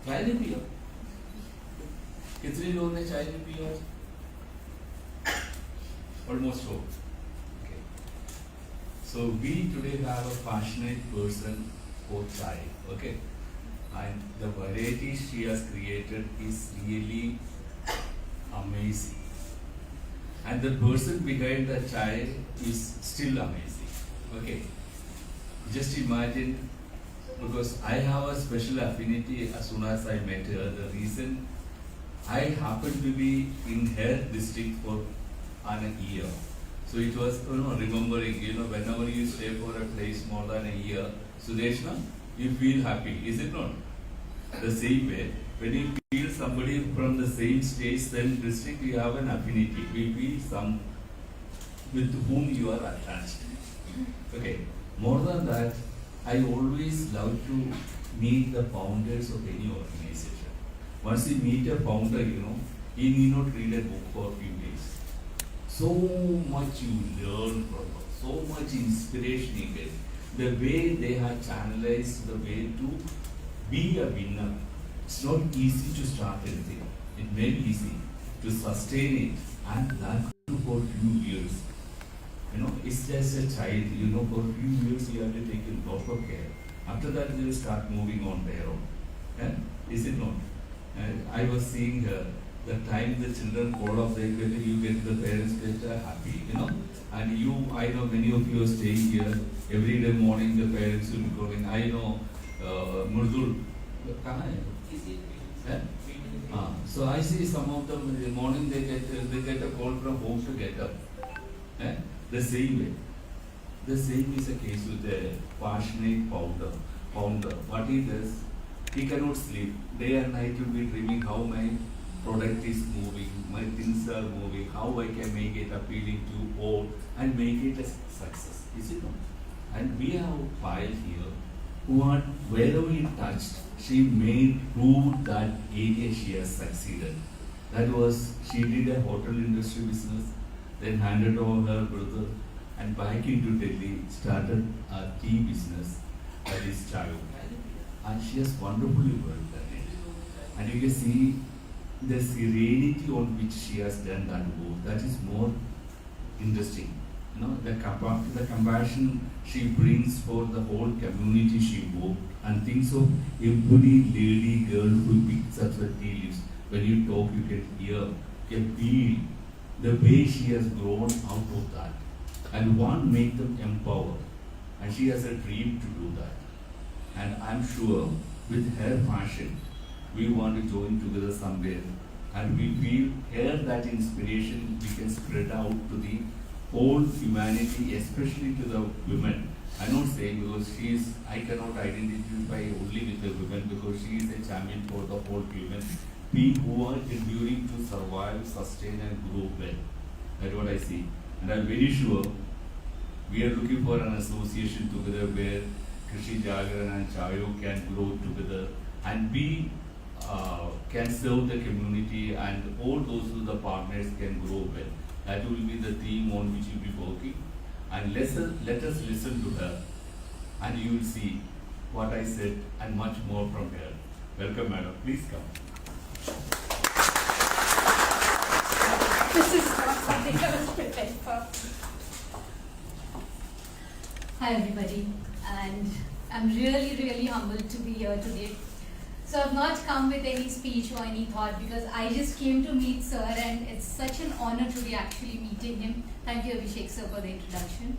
चाय नहीं पिया? कितने लोगों ने चाय नहीं पिया? Almost all. Okay. So we today have a passionate person for chai. Okay. And the variety she has created is really amazing. And the person behind the chai is still amazing. Okay. Just imagine, because I have a special affinity as soon as I met her. The reason I happened to be in her district for an year. So it was, remembering, whenever you stay for a place more than a year, Sudeshna, you feel happy, is it not? The same way, when you feel somebody from the same state, same district, you have an affinity. We feel some with whom you are attached. Okay. More than that, I always love to meet the founders of any organization. Once you meet a founder, you need not read a book for a few days. So much you learn from them, so much inspiration you get. The way they have channelized the way to be a winner. It's not easy to start anything. It's very easy to sustain it and that too for few years. It's just a child, for a few years you have to take a lot of care. After that, they will start moving on their own. Is it not? And I was seeing the time the children grow up, you get the parents get happy, And I know many of you are staying here. Every day morning the parents will be calling. I know Murdul. So I see some of them in the morning they get a call from home to get up. The same way. The same is the case with the passionate founder. What he does, he cannot sleep. Day and night he will be dreaming how my product is moving, my things are moving, how I can make it appealing to all and make it a success. Is it not? And we have Payal here who wherever he touched, she proved that area she has succeeded. That was, she did a hotel industry business, then handed over her brother and back into Delhi, started a tea business, that is Chaupal. And she has wonderfully worked at it. And you can see the serenity on which she has done that work. That is more interesting. The compassion she brings for the whole community she worked and thinks of every lady, girl who picks up the tea leaves. When you talk, you can hear, you can feel the way she has grown out of that. And make them empowered. And she has a dream to do that. And I'm sure with her passion, we want to join together somewhere. And we feel here that inspiration we can spread out to the whole humanity, especially to the women. I'm not saying because I cannot identify only with the women because she is a champion for the whole women. People who are enduring to survive, sustain and grow well. That's what I see. And I'm very sure we are looking for an association together where Krishi Jagran and Chayo can grow together and we can serve the community and all those who the partners can grow well. That will be the theme on which we'll be working. And let us listen to her and you will see what I said and much more from her. Welcome, madam. Please come. This is not something I was prepared for. Hi everybody, and I'm really, really humbled to be here today. So I've not come with any speech or any thought because I just came to meet sir and it's such an honor to be actually meeting him. Thank you Abhishek sir for the introduction.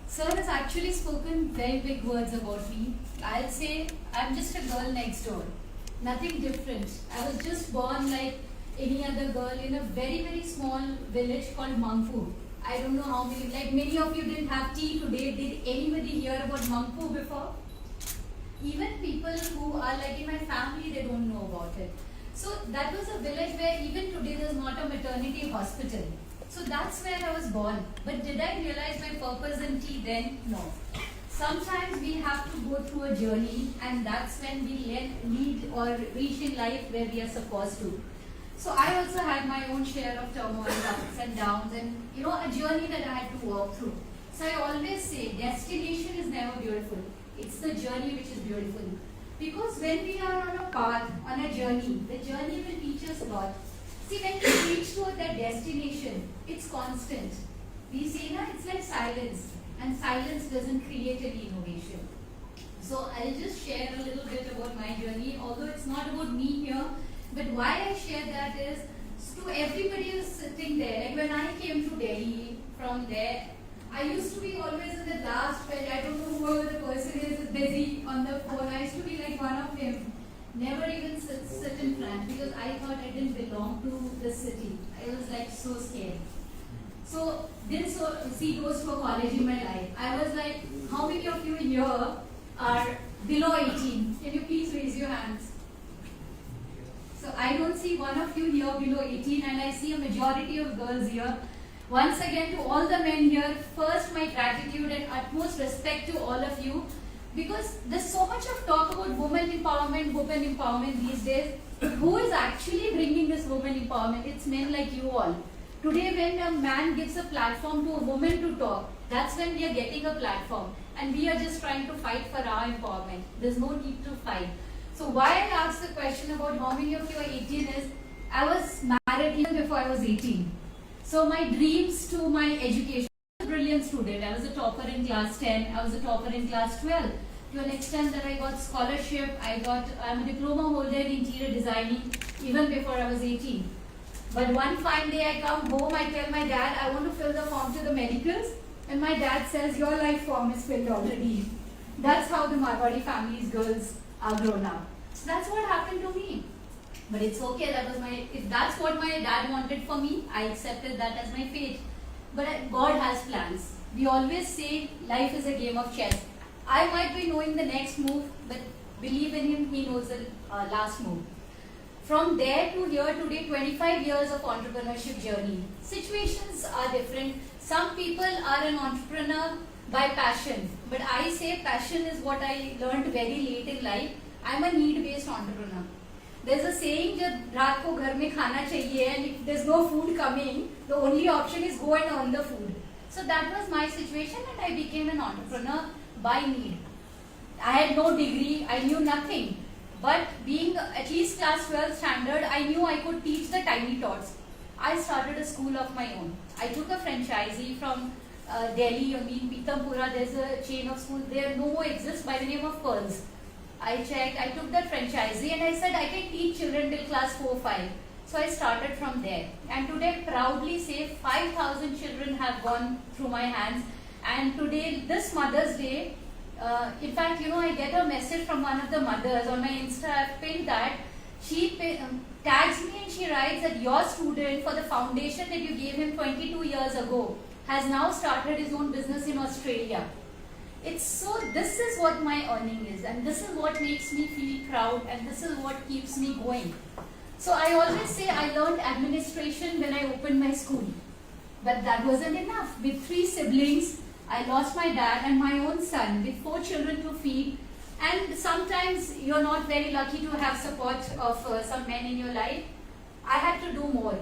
Sir has actually spoken very big words about me. I'll say I'm just a girl next door. Nothing different. I was just born like any other girl in a very, very small village called Mangpur. I don't know how many, like many of you didn't have tea today. Did anybody hear about Mangpur before? Even people who are like in my family, they don't know about it. So that was a village where even today there's not a maternity hospital. So that's where I was born. But did I realize my purpose in tea then? No. Sometimes we have to go through a journey and that's when we lead or reach in life where we are supposed to. So I also had my own share of turmoil, ups and downs and a journey that I had to walk through. So I always say destination is never beautiful. It's the journey which is beautiful. Because when we are on a path, on a journey, the journey will teach us a lot. See, when we reach to that destination, it's constant. We say, na, it's like silence, and silence doesn't create any innovation. So I'll just share a little bit about my journey, although it's not about me here, but why I share that is to everybody who's sitting there. Like when I came to Delhi from there, I used to be always in the last bench. I don't know whoever the person is busy on the phone. I used to be like one of them. Never even sit in front because I thought I didn't belong to the city. I was like so scared. So didn't see goes to a college in my life. I was like, how many of you here are below 18? Can you please raise your hands? So I don't see one of you here below 18 and I see a majority of girls here. Once again to all the men here, first my gratitude and utmost respect to all of you because there's so much of talk about women empowerment these days. Who is actually bringing this women empowerment? It's men like you all. Today when a man gives a platform to a woman to talk, that's when we are getting a platform and we are just trying to fight for our empowerment. There's no need to fight. So why I asked the question about how many of you are 18 is, I was married even before I was 18. So my dreams to my education, I was a brilliant student. I was a topper in class 10, I was a topper in class 12. To an extent that I got scholarship, I'm a diploma holder in interior designing even before I was 18. But one fine day I come home, I tell my dad, I want to fill the form to the medicals. And my dad says, your life form is filled already. That's how the Marwadi family's girls are grown up. So that's what happened to me. But it's okay, if that's what my dad wanted for me, I accepted that as my fate. But God has plans. We always say life is a game of chess. I might be knowing the next move, but believe in him, he knows the last move. From there to here today, 25 years of entrepreneurship journey. Situations are different. Some people are an entrepreneur by passion, but I say passion is what I learned very late in life. I'm a need-based entrepreneur. There's a saying that रात को घर में खाना चाहिए and if there's no food coming, the only option is go and earn the food. So that was my situation and I became an entrepreneur by need. I had no degree, I knew nothing. But being at least class 12 standard, I knew I could teach the tiny tots. I started a school of my own. I took a franchisee from Delhi, Pitampura, there's a chain of schools there, no more exists by the name of Pearls. I checked, I took that franchisee and I said I can teach children till class 4-5. So I started from there. And today proudly say 5,000 children have gone through my hands. And today, this Mother's Day, in fact, I get a message from one of the mothers on my Insta, I've pinned that. She tags me and she writes that your student for the foundation that you gave him 22 years ago has now started his own business in Australia. This is what my earning is and this is what makes me feel proud and this is what keeps me going. So I always say I learned administration when I opened my school. But that wasn't enough. With 3 siblings, I lost my dad and my own son with 4 children to feed. And sometimes you're not very lucky to have support of some men in your life. I had to do more.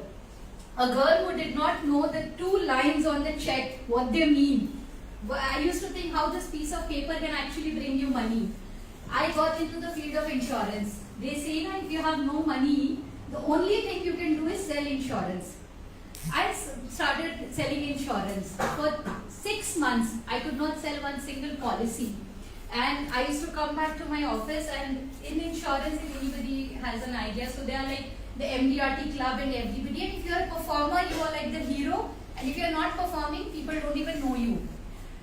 A girl who did not know the 2 lines on the check, what they mean. I used to think how this piece of paper can actually bring you money. I got into the field of insurance. They say that if you have no money, the only thing you can do is sell insurance. I started selling insurance. For 6 months, I could not sell one single policy. And I used to come back to my office and in insurance, if anybody has an idea, so they are like the MDRT club and everybody. And if you are a performer, you are like the hero. And if you are not performing, people don't even know you.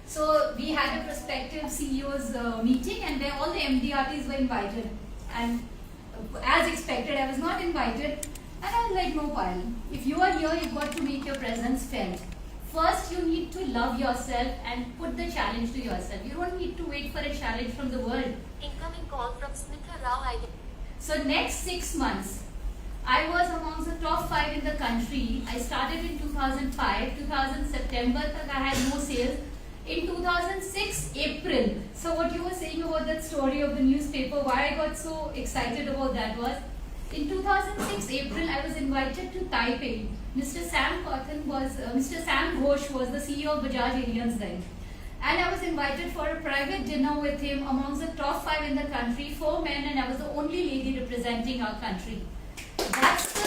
So we had a prospective CEO's meeting and where all the MDRTs were invited. And as expected, I was not invited. And I was like, no, Payal, if you are here, you've got to make your presence felt. First, you need to love yourself and put the challenge to yourself. You don't need to wait for a challenge from the world. Incoming call from Smitha Rao. So next 6 months, I was amongst the top 5 in the country. I started in 2005. 2000 September, I had no sales. In 2006 April, so what you were saying about that story of the newspaper, why I got so excited about that was, in 2006 April, I was invited to Taipei. Mr. Sam Ghosh was the CEO of Bajaj Allianz then. And I was invited for a private dinner with him amongst the top 5 in the country, 4 men, and I was the only lady representing our country. That's the...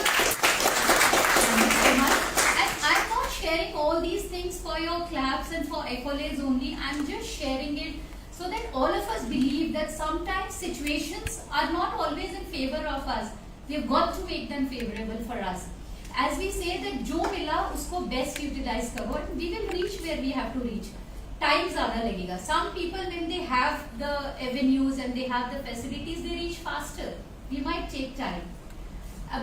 Thank you so much. And I'm not sharing all these things for your claps and for accolades only. I'm just sharing it so that all of us believe that sometimes situations are not always in favor of us. We've got to make them favorable for us. As we say that जो मिला उसको best utilize करो, we will reach where we have to reach. Time ज़्यादा लगेगा. Some people when they have the avenues and they have the facilities, they reach faster. We might take time.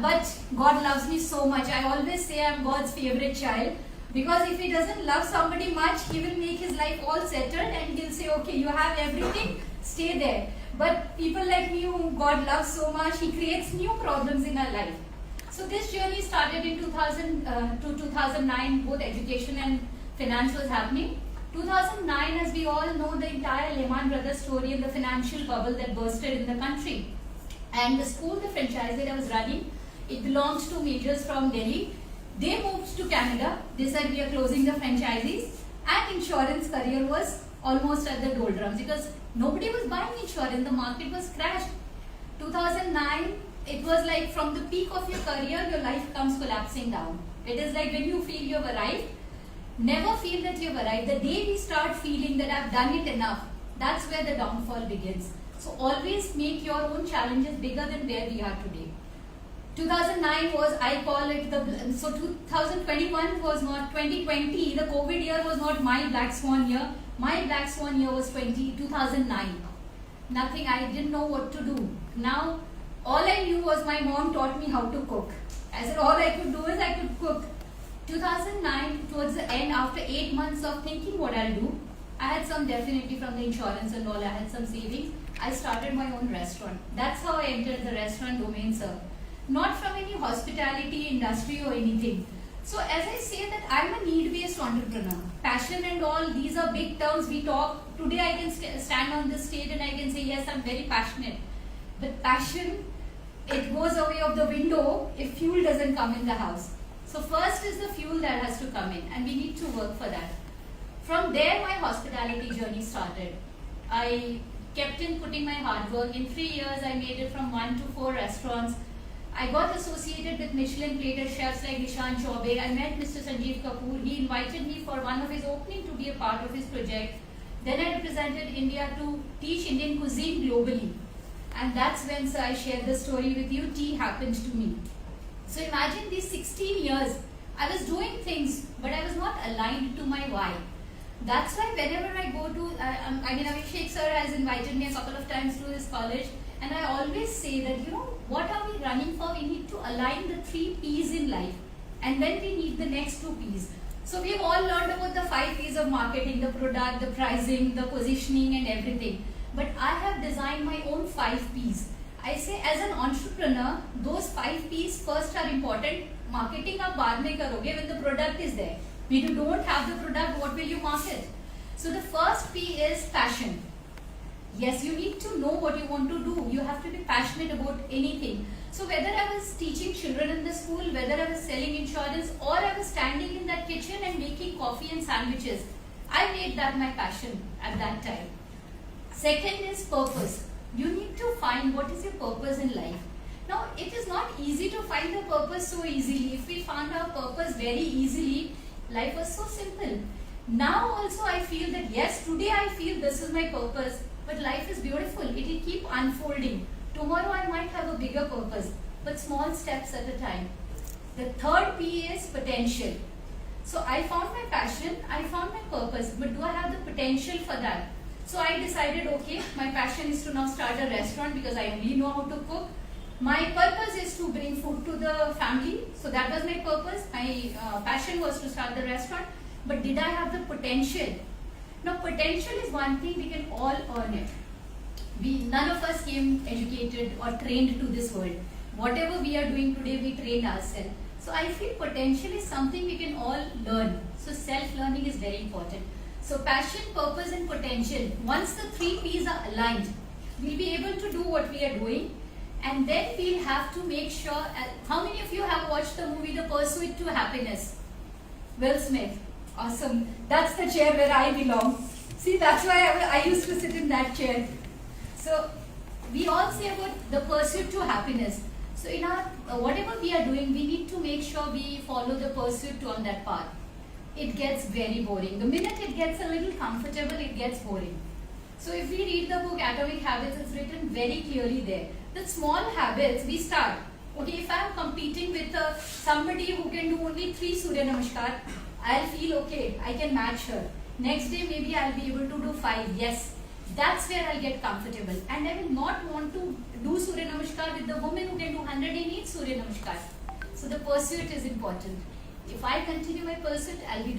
But God loves me so much. I always say I'm God's favorite child. Because if He doesn't love somebody much, He will make his life all settled and He'll say, okay, you have everything, stay there. But people like me whom God loves so much, He creates new problems in our life. So this journey started in 2000 to 2009, both education and finance was happening. 2009, as we all know, the entire Lehman Brothers story and the financial bubble that bursted in the country. And the school, the franchise that I was running, it belongs to majors from Delhi. They moved to Canada. They said we are closing the franchisees, and insurance career was almost at the doldrums because nobody was buying insurance. The market was crashed. 2009, it was like from the peak of your career, your life comes collapsing down. It is like when you feel you have arrived, never feel that you have arrived. The day we start feeling that I've done it enough, that's where the downfall begins. So always make your own challenges bigger than where we are today. 2009 was, I call it so 2021 was not 2020, the COVID year was not my black swan year. My black swan year was 2009. Nothing, I didn't know what to do. Now, all I knew was my mom taught me how to cook. I said all I could do is I could cook. 2009, towards the end, after 8 months of thinking what I'll do, I had some definitely from the insurance and all, I had some savings. I started my own restaurant. That's how I entered the restaurant domain, sir. Not from any hospitality industry or anything. So as I say that I'm a need-based entrepreneur. Passion and all, these are big terms we talk. Today I can stand on this stage and I can say, yes, I'm very passionate. But passion, it goes away of the window if fuel doesn't come in the house. So first is the fuel that has to come in and we need to work for that. From there my hospitality journey started. I kept in putting my hard work. In 3 years I made it from 1 to 4 restaurants. I got associated with Michelin plated chefs like Nishan Chaubey. I met Mr. Sanjeev Kapoor. He invited me for one of his opening to be a part of his project. Then I represented India to teach Indian cuisine globally. And that's when, sir, I shared the story with you. Tea happened to me. So imagine these 16 years. I was doing things, but I was not aligned to my why. That's why whenever I go to, Abhishek sir has invited me a couple of times to his college. And I always say that, what are we running for? We need to align the 3 P's in life. And then we need the next 2 P's. So we've all learned about the 5 P's of marketing, the product, the pricing, the positioning and everything. But I have designed my own 5 P's. I say as an entrepreneur, those 5 P's first are important. Marketing आप बाद में करोगे when the product is there. When you don't have the product, what will you market? So the first P is passion. Yes, you need to know what you want to do. You have to be passionate about anything. So whether I was teaching children in the school, whether I was selling insurance, or I was standing in that kitchen and making coffee and sandwiches, I made that my passion at that time. Second is purpose. You need to find what is your purpose in life. Now, it is not easy to find the purpose so easily. If we found our purpose very easily, life was so simple. Now also I feel that yes, today I feel this is my purpose. But life is beautiful. It will keep unfolding. Tomorrow I might have a bigger purpose, but small steps at a time. The third P is potential. So I found my passion, I found my purpose, but do I have the potential for that? So I decided, okay, my passion is to now start a restaurant because I only know how to cook. My purpose is to bring food to the family. So that was my purpose. My passion was to start the restaurant. But did I have the potential? Now, potential is one thing, we can all earn it. None of us came educated or trained to this world. Whatever we are doing today, we train ourselves. So I feel potential is something we can all learn. So self-learning is very important. So passion, purpose and potential. Once the 3 P's are aligned, we'll be able to do what we are doing. And then we'll have to make sure, how many of you have watched the movie The Pursuit to Happiness? Will Smith. Awesome. That's the chair where I belong. See, that's why I used to sit in that chair. So we all say about the pursuit to happiness. So in our whatever we are doing, we need to make sure we follow the pursuit on that path. It gets very boring. The minute it gets a little comfortable, it gets boring. So if we read the book Atomic Habits, it's written very clearly there. The small habits we start. Okay, if I am competing with somebody who can do only 3 Surya Namaskar, I'll feel okay, I can match her. Next day maybe I'll be able to do 5. Yes, that's where I'll get comfortable. And I will not want to do Surya Namaskar with the woman who can do 108 Surya Namaskar. So the pursuit is important. If I continue my pursuit, I'll be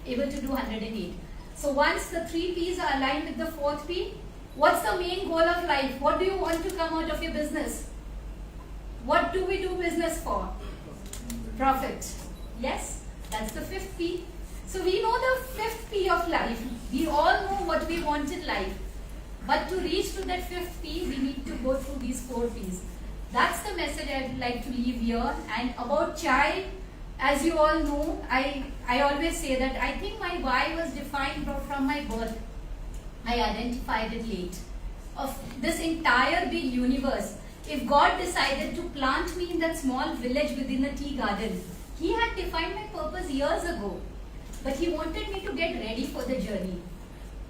able to do 108. So once the 3 P's are aligned with the 4th P, what's the main goal of life? What do you want to come out of your business? What do we do business for? Profit. Yes, that's the 5th P. So we know the 5th P of life. We all know what we want in life. But to reach to that 5th P, we need to go through these 4 P's. That's the message I'd like to leave here. And about chai, as you all know, I always say that I think my why was defined from my birth. I identified it late. Of this entire big universe, if God decided to plant me in that small village within a tea garden, He had defined my purpose years ago. But He wanted me to get ready for the journey.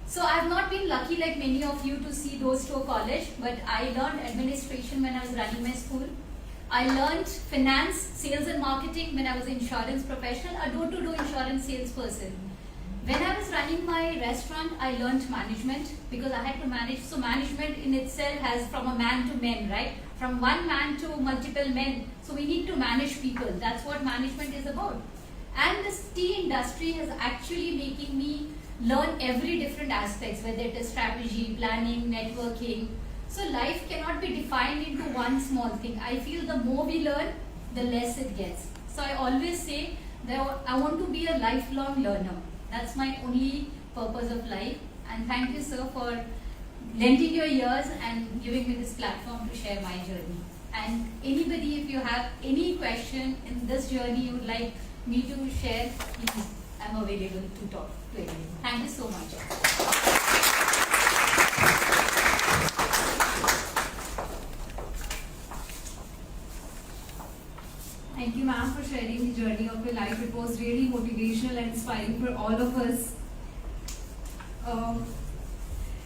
So I have not been lucky like many of you to see those to a college, but I learned administration when I was running my school. I learned finance, sales and marketing when I was an insurance professional, a door-to-door insurance salesperson. When I was running my restaurant, I learned management because I had to manage. So management in itself has from a man to men, right? From one man to multiple men. So we need to manage people. That's what management is about. And this tea industry is actually making me learn every different aspects, whether it is strategy, planning, networking. So life cannot be defined into one small thing. I feel the more we learn, the less it gets. So I always say that I want to be a lifelong learner. That's my only purpose of life. And thank you, sir, for lending your ears and giving me this platform to share my journey. And anybody, if you have any question in this journey you would like me to share, please, I'm available to talk to anyone. Thank you so much. Thank you, ma'am, for sharing the journey of your life. It was really motivational and inspiring for all of us.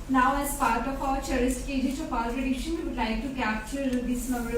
Now, as part of our cherished KG Chaupal tradition, we would like to capture this memorable